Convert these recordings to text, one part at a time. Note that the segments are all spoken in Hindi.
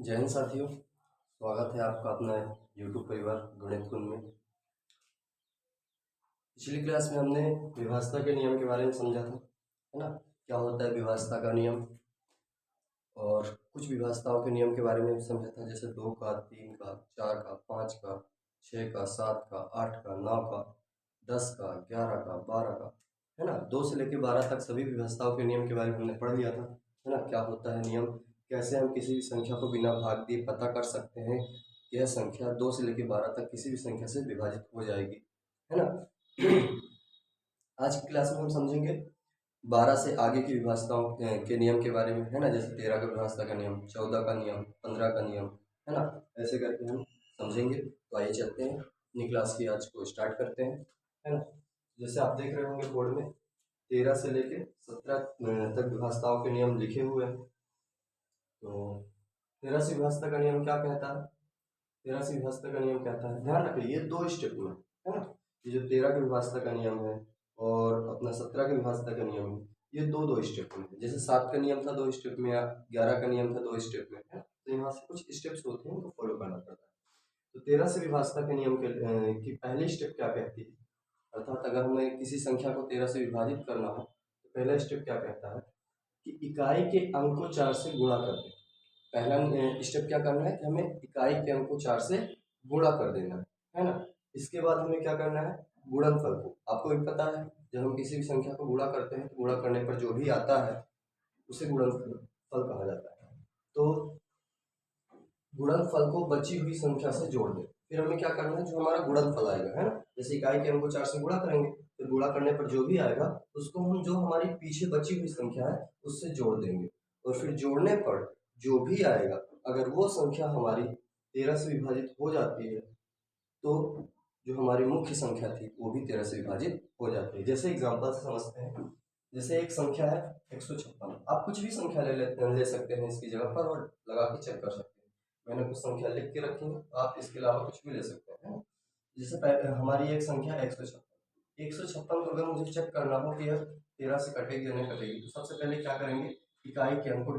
जय हिंद साथियों, स्वागत है आपका अपना YouTube परिवार गणित कुंज में। पिछली क्लास में हमने विभाजता के नियम के बारे में समझा था, है ना। क्या होता है विभाजता का नियम, और कुछ विभाजताओं के नियम के बारे में समझा था, जैसे 2 का, 3 का, 4 का, 5 का, 6 का, 7 का, 8 का, 9 का, 10 का, 11 का, 12 का, है ना। 2 से लेकर 12 तक सभी विभाजताओं के नियम के बारे में हमने पढ़ लिया था, है ना। क्या होता है नियम, कैसे हम किसी भी संख्या को बिना भाग दिए पता कर सकते हैं कि यह संख्या 2 से लेकर 12 तक किसी भी संख्या से विभाजित हो जाएगी, है ना। आज की क्लास में हम समझेंगे 12 से आगे की विभाजताओं के नियम के बारे में, है ना। जैसे 13 का विभाजता का नियम, 14 का नियम, 15 का नियम, है ना। ऐसे करके हम समझेंगे। तो आइए चलते हैं अपनी क्लास की, आज को स्टार्ट करते हैं, है ना। जैसे आप देख रहे होंगे बोर्ड में 13 से लेके 17 तक विभाजताओं के नियम लिखे हुए हैं। तो 13 से विभाजता का नियम क्या कहता है, 13 से विभाजता का नियम कहता है, ध्यान रखिए ये 2 स्टेप में, है ना। ये जो 13 के विभाजता का नियम है और अपना 17 के विभाजता का नियम है, ये दो स्टेप में है। जैसे 7 का नियम था 2 स्टेप में, या 11 का नियम था 2 स्टेप में, है। तो यहाँ से कुछ स्टेप्स होते हैं उनको फॉलो करना पड़ता है। तो 13 से विभाजता के नियम के की पहली स्टेप क्या कहती है, अर्थात अगर हमें किसी संख्या को 13 से विभाजित करना हो तो पहला स्टेप क्या कहता है कि इकाई के अंक को 4 से गुणा कर दें। पहला स्टेप क्या करना है कि हमें इकाई के अंक को 4 से गुणा कर देना है ना। इसके बाद हमें क्या करना है, गुणनफल को, आपको भी पता है जब हम किसी भी संख्या को गुणा करते हैं तो गुणा करने पर जो भी आता है उसे गुणनफल कहा जाता है। तो गुणनफल को बची हुई संख्या से जोड़ दें। फिर हमें क्या करना है, जो हमारा गुणनफल आएगा, है ना। जैसे इकाई के अंक को 4 से गुणा करेंगे, फिर गुणा करने पर जो भी आएगा उसको हम जो हमारी पीछे बची हुई संख्या है उससे जोड़ देंगे, और फिर जोड़ने पर जो भी आएगा, अगर वो संख्या हमारी 13 से विभाजित हो जाती है तो जो हमारी मुख्य संख्या थी वो भी 13 से विभाजित हो जाती है। जैसे एग्जांपल से समझते हैं, जैसे एक संख्या है 156, आप कुछ भी संख्या ले सकते हैं इसकी जगह पर और लगा के चेक कर सकते हैं। मैंने कुछ संख्या लिख के रखी है, आप इसके अलावा कुछ भी ले सकते हैं। जैसे हमारी एक संख्या 156 को अगर मुझे चेक करना हो कि यह 13 से कटेगी या नहीं कटेगी, तो सबसे पहले क्या करेंगे, इकाई के अंक को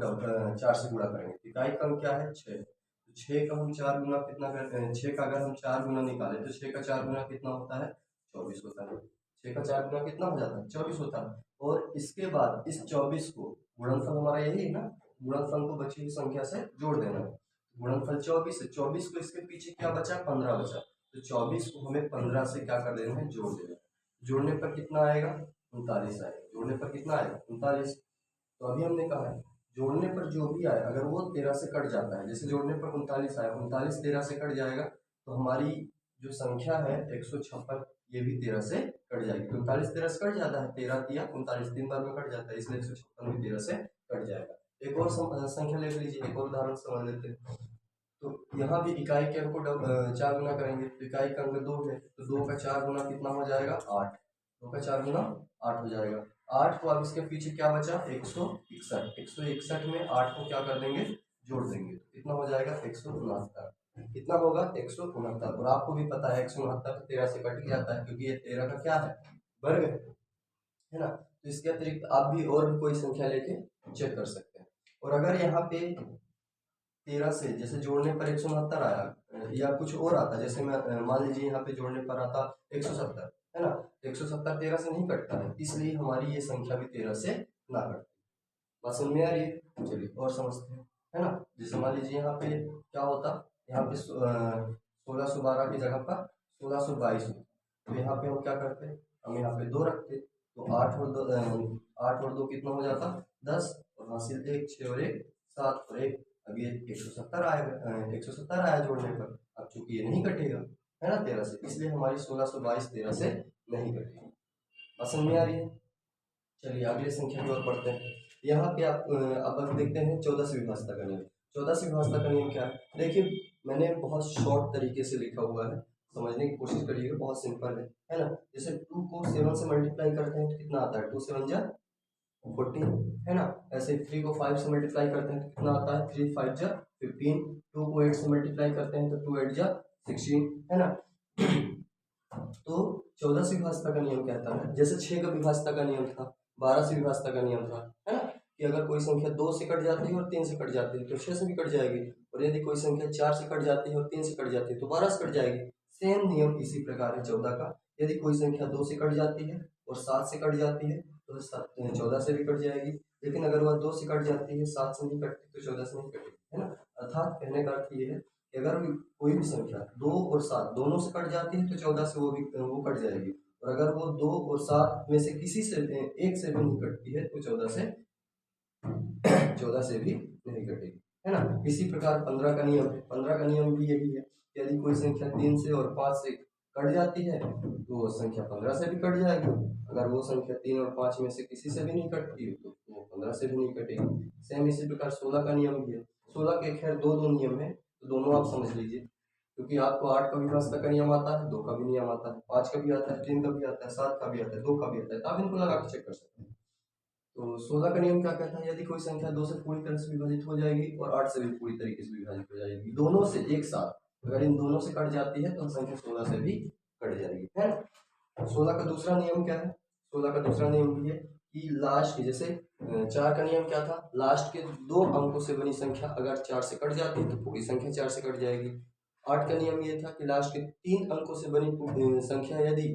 4 से गुणा करेंगे। इकाई का अंक क्या है, 6। तो 6 का हम 4 गुना कितना करते हैं, 6 का अगर हम 4 गुना निकालें तो 6 का 4 गुना कितना होता है, 24 होता है। 6 का 4 गुना कितना हो जाता है, 24 होता है। और इसके बाद इस 24 को, गुणनफल हमारा यही है ना, गुणनफल को बची हुई संख्या से जोड़ देना है। गुणनफल 24 है, 24 को इसके पीछे क्या बचा, 15 बचा। तो 24 को हमें 15 से क्या कर देना है, जोड़ देना है। जोड़ने पर कितना आएगा, 39 आएगा। जोड़ने पर कितना आएगा, 39। तो अभी हमने कहा है जोड़ने पर जो भी आए अगर वो 13 से कट जाता है, जैसे जोड़ने पर 39 आया, 39 13 से कट जाएगा तो हमारी जो संख्या है 156 ये भी 13 से कट जाएगी। 39 13 से कट जाता है, 13 या 39 3 बार में कट जाता है, इसलिए 156 भी 13 से कट जाएगा। एक और संख्या ले लीजिए, एक और उदाहरण समझ लेते हैं। तो यहाँ भी इकाई के अंक को 4 गुना करेंगे, तो इकाई का अंक 2 है, तो 2 का 4 गुना कितना हो जाएगा, 8। 2 का 4 गुना 8 हो जाएगा। 8 को अब इसके पीछे क्या बचा, 161। 161 में 8 को क्या कर देंगे, जोड़ देंगे, तो कितना हो जाएगा, 169। कितना होगा, 169। और आपको भी पता है 169 तो 13 से कट ही जाता है, क्योंकि ये 13 का क्या है, वर्ग है ना। तो इसके अतिरिक्त आप भी और भी कोई संख्या लेके चेक कर सकते हैं। और अगर यहाँ पे 13 से जैसे जोड़ने पर 169 आया या कुछ और आता, जैसे मैं मान लीजिए यहाँ पे जोड़ने पर आता 170, है ना। 170 13 से नहीं कटता है, इसलिए हमारी ये संख्या भी 13 से ना कटती। बात समझ में आ रही है, चलिए और समझते हैं, है ना। जैसे मान लीजिए यहाँ पे क्या होता, यहाँ पे 1612 की जगह पर 1622 होता, तो यहाँ पे हम क्या करते, हम यहाँ पे 2 रखते, तो 8 और 2 कितना हो जाता, 10, और हासिल 1, 6 और 1 7 और 1, अब ये 170 आएगा, 170 आया जोड़ने पर। अब चूंकि ये नहीं कटेगा, है ना, 13 से, इसलिए हमारी 1622 13 से नहीं कटेगी। समझ में आ रही है, चलिए अगले संख्या की ओर बढ़ते हैं। यहाँ पे आप अब देखते हैं 14 से विभाजता का नियम। 14 से विभाजता का नियम क्या है, देखिए मैंने बहुत शॉर्ट तरीके से लिखा हुआ है, समझने की कोशिश करिएगा, बहुत सिंपल है ना। जैसे 2 को 7 से मल्टीप्लाई करते हैं तो कितना आता है, 2 7 जा 14, है ना। ऐसे 3 को 5 से मल्टीप्लाई करते हैं तो कितना आता है, 3 5 जा 15। 2 को 8 से मल्टीप्लाई करते हैं तो 2 8 जा 16, है ना। तो 14 से विभाजता का नियम कहता है, जैसे 6 का विभाजता का नियम था, 12 से विभाजता का नियम था, है ना, कि अगर कोई संख्या 2 से कट जाती है और 3 से कट जाती है तो 6 से भी कट जाएगी, और यदि कोई संख्या 4 से कट जाती है और 3 से कट जाती है तो 12 से कट जाएगी। सेम नियम इसी प्रकार है 14 का। यदि कोई संख्या 2 से कट जाती है और 7 से कट जाती है तो 14 से भी कट जाएगी। लेकिन अगर वह 2 से कट जाती है, 7 से नहीं कटती तो 14 से नहीं कटेगी, है ना। अर्थात कहने का अर्थ ये है कि अगर कोई भी संख्या 2 और 7 दोनों से कट जाती है तो 14 से वो कट जाएगी। और अगर वो 2 और 7 में से किसी से एक से भी नहीं कटती है तो 14 से भी नहीं कटेगी, है ना। इसी प्रकार 15 का नियम है। 15 का नियम भी यही है, यदि कोई संख्या 3 से और 5 से कट जाती है तो वो संख्या 15 से भी कट जाएगी। अगर वो संख्या 3 और 5 में से किसी से भी नहीं कटती है तो वो 15 से भी नहीं कटेगी। सेम इसी प्रकार 16 का नियम भी है। 16 के खैर दो नियम है, तो दोनों आप समझ लीजिए, क्योंकि आपको 8 का विभाजक का नियम आता है, 2 का भी नियम आता है, 5 का भी आता है, 3 का भी आता है, 7 का भी आता है, 2 का भी आता है, तो आप इनको लगा के चेक कर सकते हैं। तो 16 का नियम क्या कहता है, यदि कोई संख्या 2 से पूरी तरह से विभाजित हो जाएगी और 8 से भी पूरी तरीके से विभाजित हो जाएगी, दोनों से एक साथ, अगर इन दोनों से कट जाती है तो संख्या 16 से भी कट जाएगी, है ना। 16 का दूसरा नियम क्या है, 16 का दूसरा नियम भी है कि लास्ट के, जैसे 4 का नियम क्या था, लास्ट के 2 अंकों से बनी संख्या अगर 4 से कट जाती है तो पूरी संख्या 4 से कट जाएगी। 8 का नियम ये था कि लास्ट के 3 अंकों से बनी संख्या यदि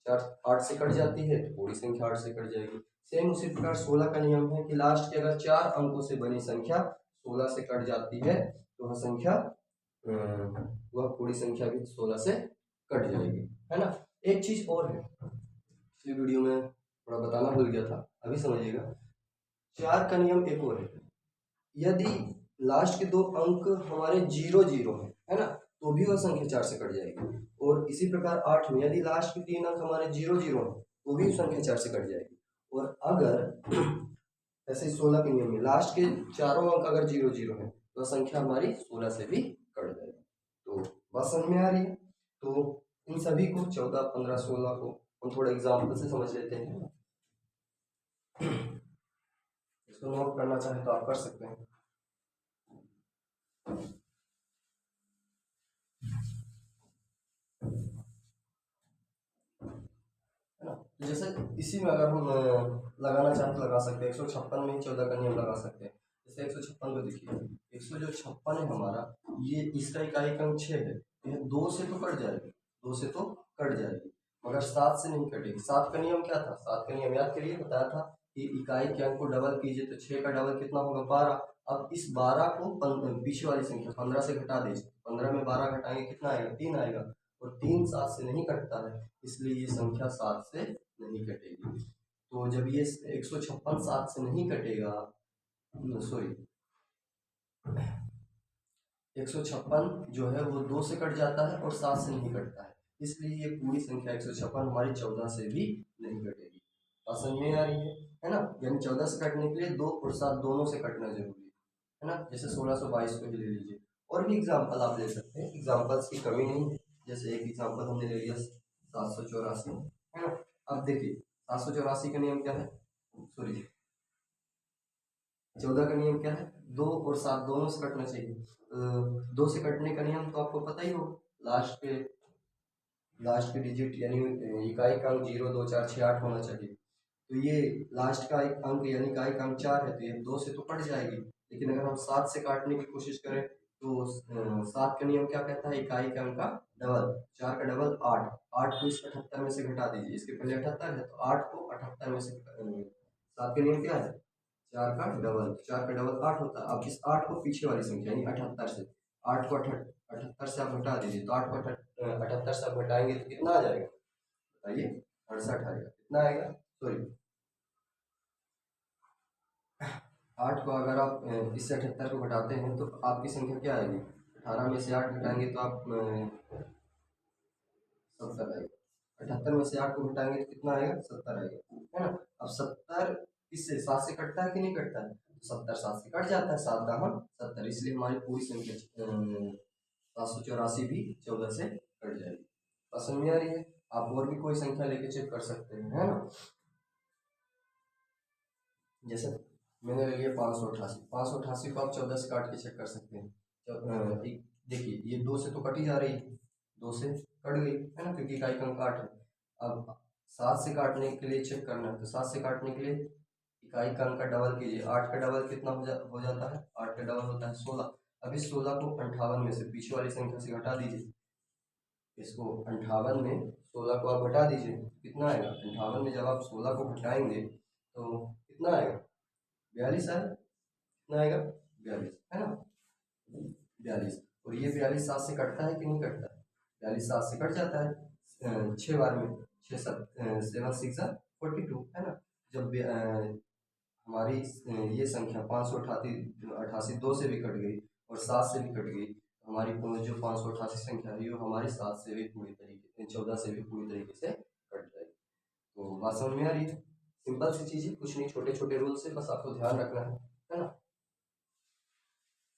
8 से कट जाती है तो पूरी संख्या 8 से कट जाएगी। सेम उसी प्रकार 16 का नियम है कि लास्ट के अगर 4 अंकों से बनी संख्या 16 से कट जाती है तो वह पूरी संख्या भी 16 से कट जाएगी, है ना। एक चीज और है, पिछली वीडियो में थोड़ा बताना भूल गया था, अभी समझिएगा। 4 का नियम एक और है, यदि लास्ट के 2 अंक हमारे 0 0 है ना, तो भी वह संख्या 4 से कट जाएगी। और इसी प्रकार 8 में यदि लास्ट के 3 अंक हमारे 0 0 है तो भी संख्या 4 से कट जाएगी। और अगर ऐसे 16 के नियम में लास्ट के चारों अंक अगर 0 0 है तो संख्या हमारी 16 से भी कट जाएगी। तो बात समझ में आ रही है। तो इन सभी को 14, 15, 16 को हम थोड़ा एग्जाम्पल से समझ लेते हैं। इसको नोट करना चाहे तो आप कर सकते हैं। है ना, तो जैसे इसी में अगर हम लगाना चाहें तो लगा सकते हैं। 156 में ही 14 का नियम लगा सकते हैं। जैसे 156 को देखिए, 156 है हमारा, ये इसका इकाई अंक 6 है, ये 2 से तो कट जाएगी, 2 से तो कट जाएगी, मगर 7 से नहीं कटेगी। 7 का नियम क्या था, 7 का नियम याद करिए, बताया था कि इकाई के अंक को डबल कीजिए तो 6 का डबल कितना होगा, 12। अब इस 12 को पीछे वाली संख्या 15 से घटा दीजिए, 15 में 12 घटाएंगे कितना आएगा, 3 आएगा, और 3 7 से नहीं कटता है, इसलिए ये संख्या 7 से नहीं कटेगी। तो जब ये 156 7 से नहीं कटेगा, सॉरी 156 जो है वो 2 से कट जाता है और 7 से नहीं कटता है, इसलिए ये पूरी संख्या 156 हमारी 14 से भी नहीं कटेगी। बात समझ में आ रही है ना। यानी 14 से कटने के लिए 2 और 7 दोनों से कटना जरूरी है ना। जैसे 1622 को ही ले लीजिए, और भी एग्जाम्पल आप ले सकते हैं, एग्जाम्पल्स की कमी नहीं है। जैसे एक एग्जाम्पल हमने ले लिया 784, है ना। अब देखिए 784 का नियम क्या है, सॉरी 14 का नियम क्या है, 2 और 7 दोनों से कटना चाहिए। 2 से कटने का नियम तो आपको पता ही हो, लास्ट के डिजिट यानी इकाई का अंक 0 2 4 6 8 होना चाहिए। तो ये लास्ट का एक अंक यानी इकाई का अंक 4 है, तो ये 2 से तो कट जाएगी। लेकिन अगर हम 7 से काटने की कोशिश करें तो 7 का नियम क्या कहता है, इकाई के अंक का डबल, 4 का डबल 8, 8 को इस 78 में से घटा दीजिए, इसके पहले 78 है तो 8 को 78 में से 7 का नियम क्या है, 4 का डबल, 4 का डबल 8 होता है। अब इस 8 को पीछे वाली संख्या यानी 78 से, 8 को 78 से आप घटा दीजिए, तो 8 को 78 से आप घटाएंगे तो कितना आ जाएगा, बताइए, 68 आएगा। कितना आएगा, सॉरी 8 को अगर आप इससे 78 को घटाते हैं तो आपकी संख्या क्या आएगी, 18 में से 8 घटाएंगे तो आप 70 आएगा। 78 में से 8 को घटाएंगे तो कितना आएगा, 70 आएगा, है ना। अब 70 इससे 7 से कटता है कि नहीं कटता है, तो 70 7 से कट जाता है, 7 दाहन 70, इसलिए हमारी पूरी संख्या 784 भी 14 से कट जाएगी। समझ में आ रही है। आप और भी कोई संख्या लेके चेक कर सकते हैं, है ना। जैसे मैंने ले लिया 588, 588 को आप 14 से काट के चेक कर सकते हैं। देखिए ये 2 से तो कटी जा रही है, 2 से कट गई, है ना, क्योंकि इकाई का अंक 8 है। अब 7 से काटने के लिए चेक करना है, तो 7 से काटने के लिए इकाई का अंक का डबल कीजिए, 8 का डबल कितना हो जाता है, 8 का डबल होता है 16। अब इस 16 को 58 में से पीछे वाली संख्या से घटा दीजिए। इसको 58 में 16 को आप घटा दीजिए, कितना आएगा? 58 में जब आप 16 को घटाएंगे तो कितना आएगा? 42 आएगा। कितना आएगा? 42, है ना? 42। और ये 42 7 से कटता है कि नहीं कटता है? 42 7 से कट जाता है 6 बार में। 6 7 7 6 42, है ना? जब हमारी ये संख्या 588 2 से भी कट गई और 7 से भी कट गई, तो हमारी जो 588 संख्या है वो हमारी 7 से भी पूरी तरीके से 14 से भी पूरी तरीके से कट जाएगी। तो बात समझ में आ रही है? सिंपल सी चीज़ है, कुछ नहीं, छोटे छोटे रूल से बस आपको ध्यान रखना है ना?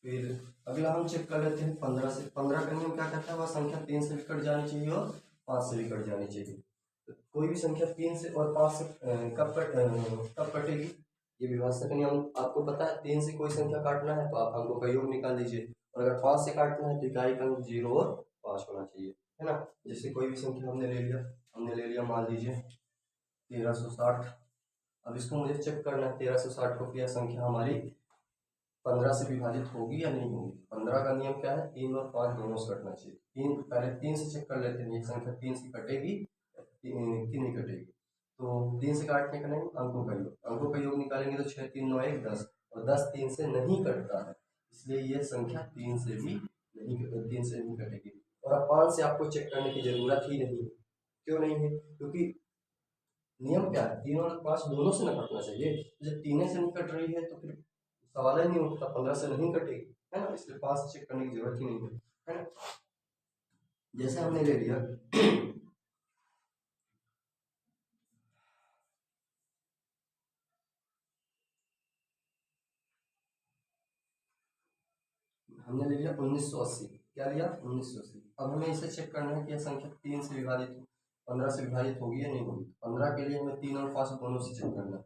फिर अगला हम चेक कर लेते हैं 15 से। 15 का नियम क्या कहता है? वह संख्या 3 से भी कट जानी चाहिए और 5 से भी कट जानी चाहिए। तो कोई भी संख्या 3 से और 5 से कब कटेगी? ये विभाजक का नियम आपको पता है। 3 से कोई संख्या काटना है तो आप अंकों का योग निकाल लीजिए, और अगर 5 से काटना है तो इकाई का अंक 0 और 5 होना चाहिए, है ना? जैसे कोई भी संख्या हमने ले लिया मान लीजिए 1360। अब इसको मुझे चेक करना है 1360 को कि यह संख्या हमारी 15 से विभाजित होगी या नहीं होगी। 15 का नियम क्या है? 3 और 5 दोनों से कटना चाहिए। पहले 3 से चेक कर लेते हैं, ये संख्या 3 से कटेगी कि नहीं कटेगी। तो 3 से काटने का नहीं, अंकों का योग निकालेंगे तो 6 3 9 1 10, और 10 3 से नहीं कटता है, इसलिए ये संख्या 3 से नहीं कटेगी। और अब 5 से आपको चेक करने की जरूरत ही नहीं है। क्यों नहीं है? क्योंकि नियम क्या है? 3 और 5 दोनों से न कटना चाहिए। जब 3 से नहीं कट रही है तो फिर सवाल ही नहीं उठता, 15 से नहीं कटेगी, है ना? इसलिए 5 से चेक करने की जरूरत ही नहीं है ना? जैसे हमने ले लिया हमने ले लिया 1980। क्या लिया? 1980। अब हमें इसे चेक करना है कि यह संख्या 3 से विभाजित 15 से विभाजित होगी या नहीं होगी। 15 के लिए हमें 3 और 5 दोनों से चेक करना है।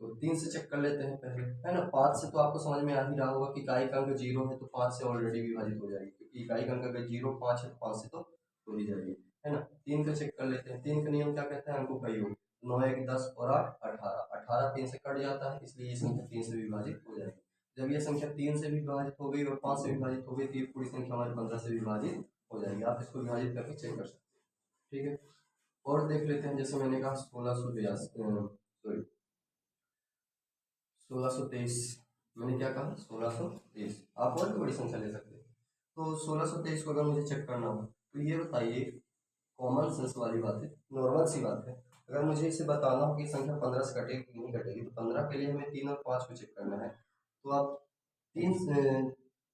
तो 3 से चेक कर लेते हैं पहले, है ना? 5 से तो आपको समझ में आ ही रहा होगा कि इकाई का अंक 0 है तो 5 से ऑलरेडी विभाजित हो जाएगी, क्योंकि इकाई का अंक अगर 0 5 है तो 5 से तो हो ही जाएगी, है ना? 3 का चेक कर लेते हैं। 3 का नियम क्या कहता है? अंकों का योग। 9 1 10 और 8 18। 18 3 से कट जाता है, इसलिए ये संख्या 3 से विभाजित हो जाएगी। जब ये संख्या 3 से भी विभाजित हो गई और 5 से विभाजित हो गई तो ये पूरी संख्या हमारी 15 से विभाजित हो जाएगी। आप इसको विभाजित करके चेक कर सकते हैं, ठीक है? और देख लेते हैं, जैसे मैंने कहा 1623। मैंने क्या कहा? 1623। आप और भी बड़ी संख्या ले सकते हैं। तो 1623 को अगर मुझे चेक करना हो तो ये बताइए, कॉमन सेंस वाली बात है, नॉर्मल सी बात है। अगर मुझे इसे बताना हो कि संख्या 15 से कटेगी कि नहीं कटेगी, तो 15 के लिए हमें 3 और 5 को चेक करना है। तो आप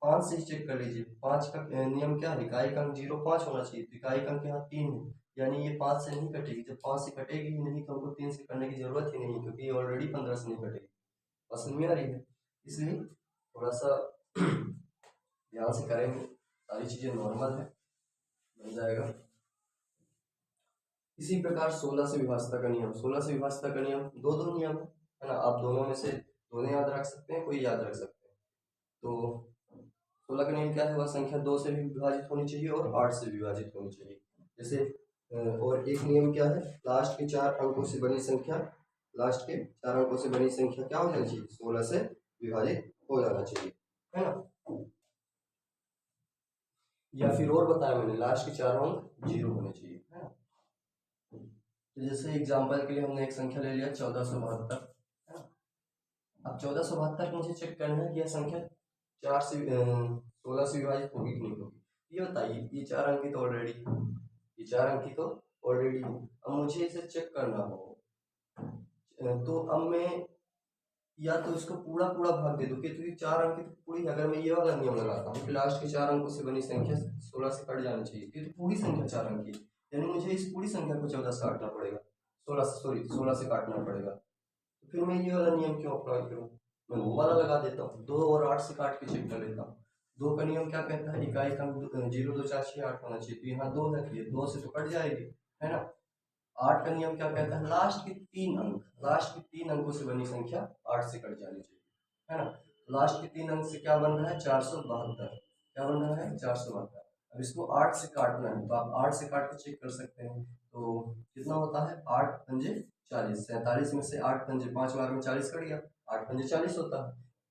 5 से ही चेक कर लीजिए। 5 का नियम क्या है? इकाई का अंक 0 5 होना चाहिए, तो इकाई का अंक यहाँ 3 है, यानी ये 5 से नहीं कटेगी। जब 5 से कटेगी ही नहीं तो हमको 3 से करने की जरूरत ही नहीं, क्योंकि ये ऑलरेडी 15 से नहीं कटेगी। पसंद में आ रही है? इसलिए थोड़ा सा ध्यान से करेंगे, सारी चीज़ें नॉर्मल है, बन जाएगा। इसी प्रकार 16 से विभाजता का नियम। 16 से विभाजता का नियम दो नियम है ना? आप दोनों में से दोनों याद रख सकते हैं, कोई याद रख सकते हैं। तो 16 का नियम क्या है? वह संख्या 2 से भी विभाजित होनी चाहिए और 8 से विभाजित होनी चाहिए। जैसे और एक नियम क्या है? लास्ट के 4 अंकों से बनी संख्या क्या हो जानी चाहिए? 16 से विभाजित हो जाना चाहिए, है ना? या फिर और बताया मैंने, लास्ट के 4 अंक 0 होने चाहिए, है ना? तो जैसे एग्जांपल के लिए हमने एक संख्या ले लिया 1472, है ना? अब 1472 मुझे चेक करना है कि यह संख्या 16 से विभाजित होगी कि नहीं होगी। ये बताइए, ये 4 अंक तो ऑलरेडी है। अब मुझे इसे चेक करना हो तो अब मैं या तो इसको पूरा पूरा भाग दे दूं, क्योंकि 4 अंक तो पूरी, अगर मैं ये वाला नियम लगाता हूँ कि लास्ट के 4 अंकों से बनी संख्या 16 से कट जानी चाहिए, ये तो पूरी संख्या 4 अंक की, यानी मुझे इस पूरी संख्या को 14 से काटना पड़ेगा, 16 से काटना पड़ेगा। तो फिर मैं ये वाला नियम क्यों अप्लाई करूँ? मैं वो वाला लगा देता हूँ, 2 और 8 से काट के चेक कर लेता हूँ। 2 का नियम क्या कहता है? इकाई का 0 2 4 6 8 होना चाहिए, तो यहाँ 2 है, तो ये 2 से तो कट जाएगी, है ना? 8 का नियम क्या कहता है? लास्ट के 3 अंकों से बनी संख्या 8 से कट जानी चाहिए, है ना? लास्ट के 3 अंक से क्या बन रहा है? 472। क्या बन रहा है? 472। अब इसको 8 से काटना है, तो आप 8 से काट के चेक कर सकते हैं। तो कितना होता है? 8 पंजे 40, 47 में से 8 पंजे 5 बार में 40 कट गया, 8 पंजे 40 होता है,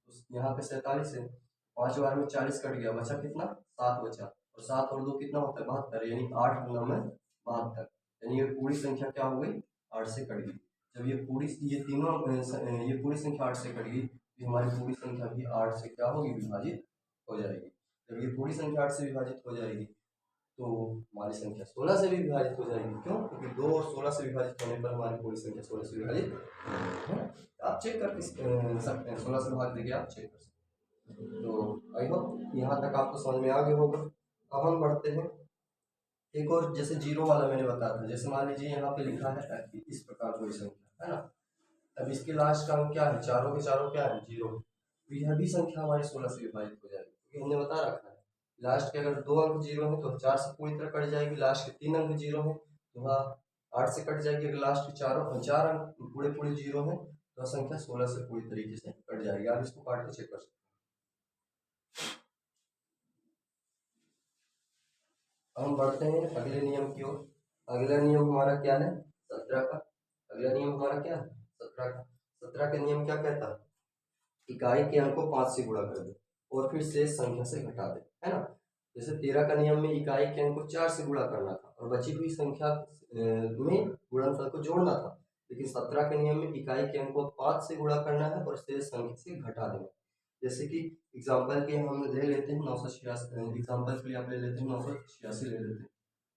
तो यहाँ पे 47 है। 5 बार में 40 कट गया, बचा कितना, 7 बचा, और 7 और 2 कितना होता है, 72, यानी 8 गुना में 72, यानी ये पूरी संख्या क्या हो गई, 8 से कट गई। जब ये पूरी, ये तीनों ये पूरी संख्या 8 से कट गई, तो हमारी पूरी संख्या भी 8 से क्या होगी, विभाजित हो जाएगी। जब ये पूरी संख्या 8 से विभाजित हो जाएगी तो हमारी संख्या 16 से भी विभाजित हो जाएगी। क्यों, क्योंकि 2 और 16 से विभाजित होने पर हमारी पूरी संख्या 16 से विभाजित है ना। आप चेक कर सकते हैं, 16 से भाग देके आप चेक कर सकते हैं। तो आई होप यहाँ तक आपको समझ में आ गया होगा। अब हम बढ़ते हैं एक और, जैसे जीरो वाला मैंने बताया था, जैसे मान लीजिए यहाँ पे लिखा है इस प्रकार कोई संख्या है ना, अब इसके लास्ट का अंक क्या है, चारों के चारों क्या है, जीरो, तो यह भी संख्या हमारी 16 से विभाजित हो जाएगी, क्योंकि हमने बता रखा है लास्ट के अगर 2 अंक जीरो है तो 4 से पूरी तरह कट जाएगी, लास्ट के 3 अंक जीरो है तो वह 8 से कट जाएगी, अगर लास्ट के 4 अंक पूरे पूरे जीरो है तो संख्या 16 से पूरी तरीके से कट जाएगी। आप इसको काट के चेक कर सकते हैं। हम बढ़ते हैं अगले नियम की ओर। अगला नियम हमारा क्या है, 17 का। अगला नियम हमारा क्या है, 17 का। 17 का नियम क्या कहता है, इकाई के अंक को 5 से गुणा कर दे और फिर शेष संख्या से घटा दे, है ना। जैसे 13 का नियम में इकाई के अंक को 4 से गुणा करना था और बची हुई संख्या में गुणनफल को जोड़ना था, लेकिन 17 के नियम में इकाई के अंक को 5 से गुणा करना है और शेष संख्या से घटा देना। जैसे कि एग्जाम्पल के हम ले लेते हैं 986, एग्जाम्पल के लिए आप ले लेते हैं 986 ले लेते हैं,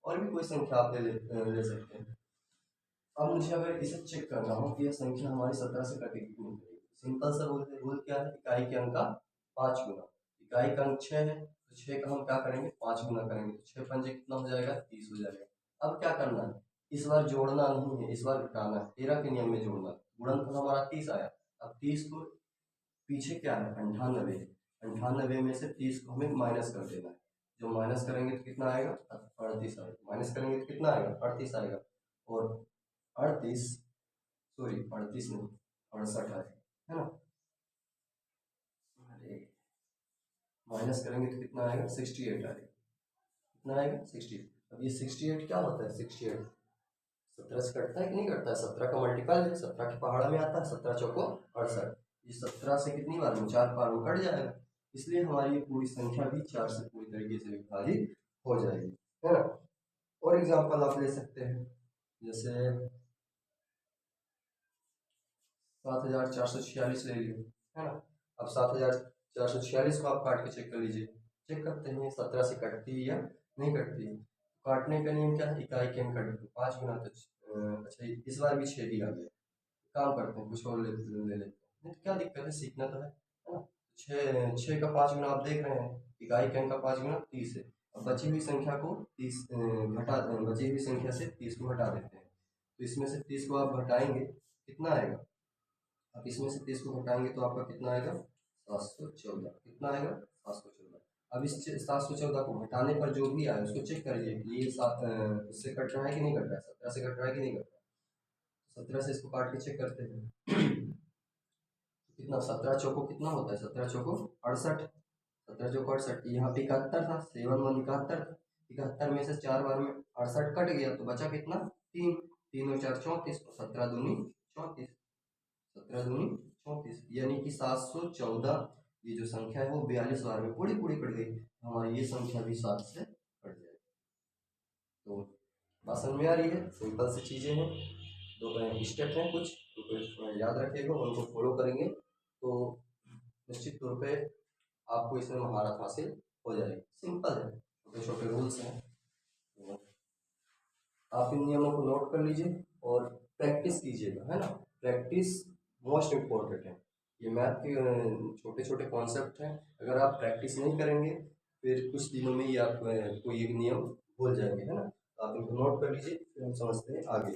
और भी कोई संख्या आप ले सकते हैं। अब मुझे अगर इसे चेक करना हो कि यह संख्या हमारी 17 से कटेगी कि नहीं कटेगी, सिंपल सा रूल क्या है, इकाई के अंक का 5 गुना, इकाई का अंक 6 है तो 6 का हम क्या करेंगे, 5 गुना करेंगे, तो 6 पंजे कितना हो जाएगा, 30 हो जाएगा। अब क्या करना है, इस बार जोड़ना नहीं है, इस बार घटाना है, 13 के नियम में जोड़ना है, गुणनफल हमारा 30 आया। अब 30 को पीछे क्या है, 98, 98 में से 30 को हमें माइनस कर देना है, जो माइनस करेंगे तो कितना आएगा, 38 आएगा, माइनस करेंगे तो कितना आएगा, 38 आएगा, और 38, सॉरी 38 नहीं 68 आएगा, है ना। अरे माइनस करेंगे तो कितना आएगा, 68 आएगा, कितना आएगा, 68। अब ये 68 क्या होता है, 68 17 से कटता है कि नहीं कटता है, 17 का मल्टीपल है, 17 के पहाड़ा में आता है, 17 चौको 68, ये 17 से कितनी बार में, 4 बार में कट जाएगा, इसलिए हमारी ये पूरी संख्या भी 4 से पूरी तरीके से विभाजित हो जाएगी, है ना। और एग्जाम्पल आप ले सकते हैं, जैसे 7446 ले लिया, है ना। अब 7446 को आप काट के चेक कर लीजिए, चेक करते हैं 17 से कटती है या नहीं कटती है। काटने का नियम क्या है, इकाई के अंक कट 5 गुना, तो अच्छा इस बार भी 6 ही आ गया, काम करते हैं कुछ और ले लेते हैं, नहीं तो क्या दिक्कत है, सीखना तो है ना। 6 का 5 गुना आप देख रहे हैं, इकाई के अंक का 5 गुना 30 है। अब बची हुई संख्या को 30 बची हुई संख्या से 30 को हटा देते हैं, तो इसमें से 30 को आप घटाएंगे कितना आएगा, आप इसमें से 30 को घटाएंगे तो आपका कितना आएगा, 714, कितना आएगा, 714। अब इस 714 को घटाने पर जो भी आए उसको चेक करिए कि ये इससे कट रहा है कि नहीं कट रहा है, 17 से कट रहा है कि नहीं कट रहा है। 17 से इसको काट के चेक करते हैं कितना, 17 चौको कितना होता है, 17 चौको 68, 17 चौको 68, यहाँ पे 71 था, 7 1 71 था, 71 में से 4 बार में 68 कट गया तो बचा कितना, 3, 3 और 4 34, 17 दूनी 34, 17 दूनी 34, यानी कि 714, ये जो संख्या है वो 42 बार में पूरी पूरी कट गई, हमारी ये संख्या भी 7 से कट जाएगी। तो बात समझ में आ रही है, सिंपल सी चीज़ें हैं, 2 स्टेप हैं कुछ, तो याद रखिएगा, उनको फॉलो करेंगे तो निश्चित तौर पे आपको इसमें महारत हासिल हो जाएगी। सिंपल है, छोटे छोटे रूल्स हैं, तो आप इन नियमों को नोट कर लीजिए और प्रैक्टिस कीजिएगा, है ना। प्रैक्टिस मोस्ट इम्पोर्टेंट है, ये मैथ के छोटे छोटे कॉन्सेप्ट हैं, अगर आप प्रैक्टिस नहीं करेंगे फिर कुछ दिनों में ही आप कोई एक नियम भूल जाएंगे, है ना। तो आप इनको नोट कर लीजिए, फिर हम समझते हैं आगे।